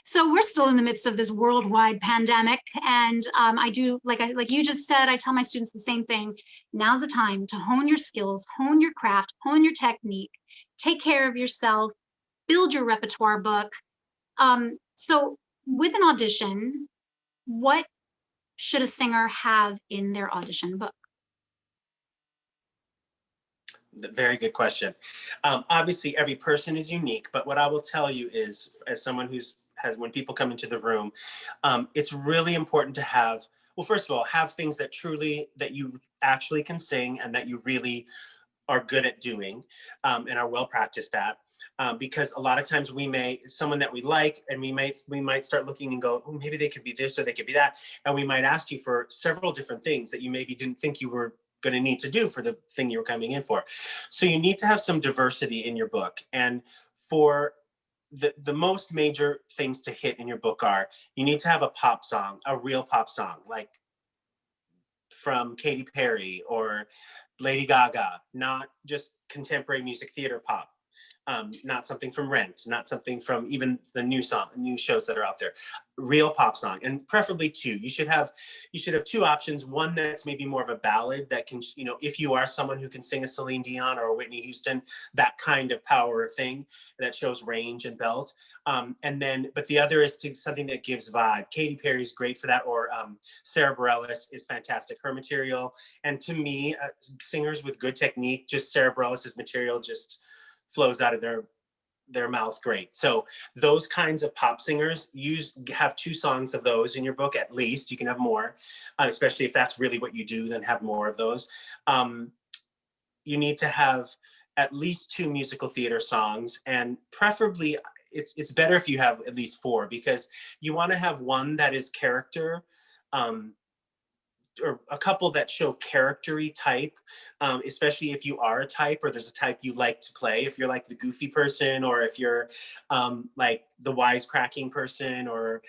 So we're still in the midst of this worldwide pandemic, and I do like you just said. I tell my students the same thing. Now's the time to hone your skills, hone your craft, hone your technique, take care of yourself, build your repertoire book. So with an audition, what should a singer have in their audition book? Very good question. Obviously, every person is unique, but what I will tell you is, as someone when people come into the room, it's really important to have, well, first of all, have things that you actually can sing and that you really are good at doing, and are well practiced at. Because a lot of times someone that we like, and we might start looking and go, oh, maybe they could be this or they could be that. And we might ask you for several different things that you maybe didn't think you were going to need to do for the thing you were coming in for. So you need to have some diversity in your book. And for the most major things to hit in your book are, you need to have a pop song, a real pop song, like from Katy Perry or Lady Gaga, not just contemporary music theater pop. Not something from Rent, not something from even the new shows that are out there. Real pop song, and preferably two. You should have two options. One that's maybe more of a ballad that can, if you are someone who can sing a Celine Dion or a Whitney Houston, that kind of power thing that shows range and belt. But the other is something that gives vibe. Katy Perry's great for that, or Sarah Bareilles is fantastic. Her material, and to me, singers with good technique, just Sarah Bareilles' material just flows out of their mouth great. So those kinds of pop singers, have two songs of those in your book at least. You can have more, especially if that's really what you do, then have more of those. You need to have at least two musical theater songs, and preferably it's better if you have at least four, because you want to have one that is character, or a couple that show charactery type, especially if you are a type, or there's a type you like to play. If you're like the goofy person, or if you're like the wisecracking person, or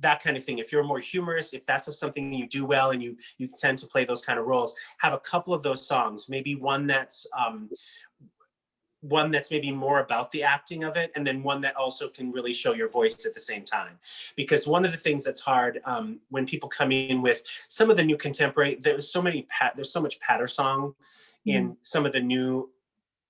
that kind of thing. If you're more humorous, if that's something you do well and you tend to play those kind of roles, have a couple of those songs. Maybe one that's maybe more about the acting of it, and then one that also can really show your voice at the same time. Because one of the things that's hard when people come in with some of the new contemporary, there's so much patter song in some of the new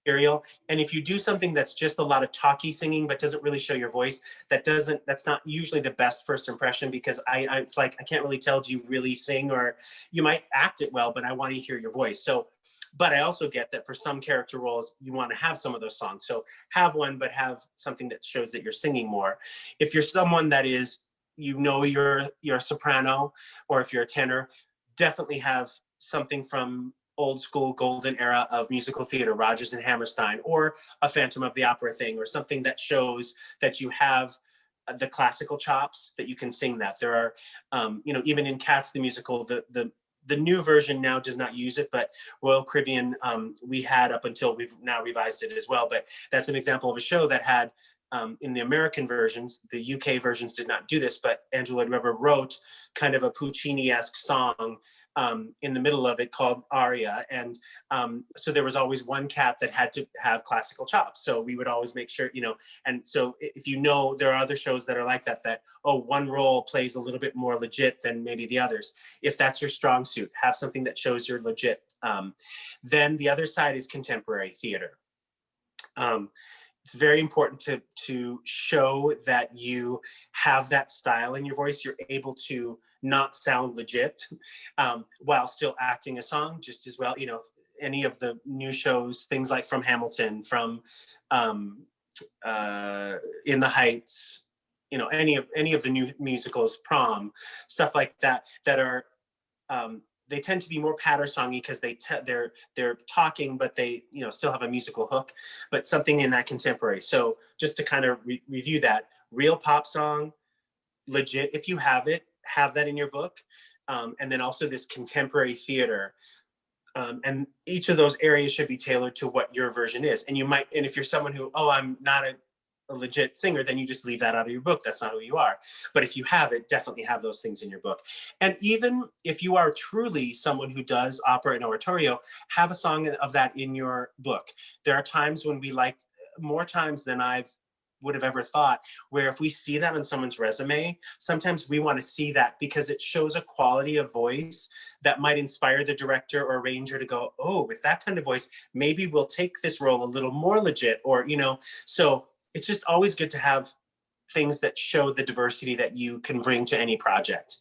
material. And if you do something that's just a lot of talky singing but doesn't really show your voice, that's not usually the best first impression, because it's like, I can't really tell, do you really sing? Or you might act it well, but I want to hear your voice. So, but I also get that for some character roles, you want to have some of those songs. So have one, but have something that shows that you're singing more. If you're someone that is, you're a soprano, or if you're a tenor, definitely have something from old school golden era of musical theater, Rodgers and Hammerstein, or a Phantom of the Opera thing, or something that shows that you have the classical chops, that you can sing that. There are, even in Cats the musical, the new version now does not use it, but Royal Caribbean, we had up until we've now revised it as well. But that's an example of a show that had, in the American versions, the UK versions did not do this, but Andrew Lloyd Webber wrote kind of a Puccini-esque song in the middle of it called Aria. And so there was always one cat that had to have classical chops. So we would always make sure, and so if there are other shows that are like that, one role plays a little bit more legit than maybe the others. If that's your strong suit, have something that shows you're legit. Then the other side is contemporary theater. It's very important to show that you have that style in your voice. You're able to not sound legit while still acting a song just as well. Any of the new shows, things like from Hamilton, from In the Heights, any of the new musicals, Prom, stuff like that are, they tend to be more patter songy because they're talking, but they still have a musical hook, but something in that contemporary. So just to kind of review that, real pop song, legit. If you have it, have that in your book, and then also this contemporary theater. And each of those areas should be tailored to what your version is. And if you're someone who, I'm not a legit singer, then you just leave that out of your book. That's not who you are. But if you have it, definitely have those things in your book. And even if you are truly someone who does opera and oratorio, have a song of that in your book. There are times when more times than I've would have ever thought, where if we see that on someone's resume, sometimes we want to see that because it shows a quality of voice that might inspire the director or arranger to go, oh, with that kind of voice, maybe we'll take this role a little more legit, or, you know, so it's just always good to have things that show the diversity that you can bring to any project.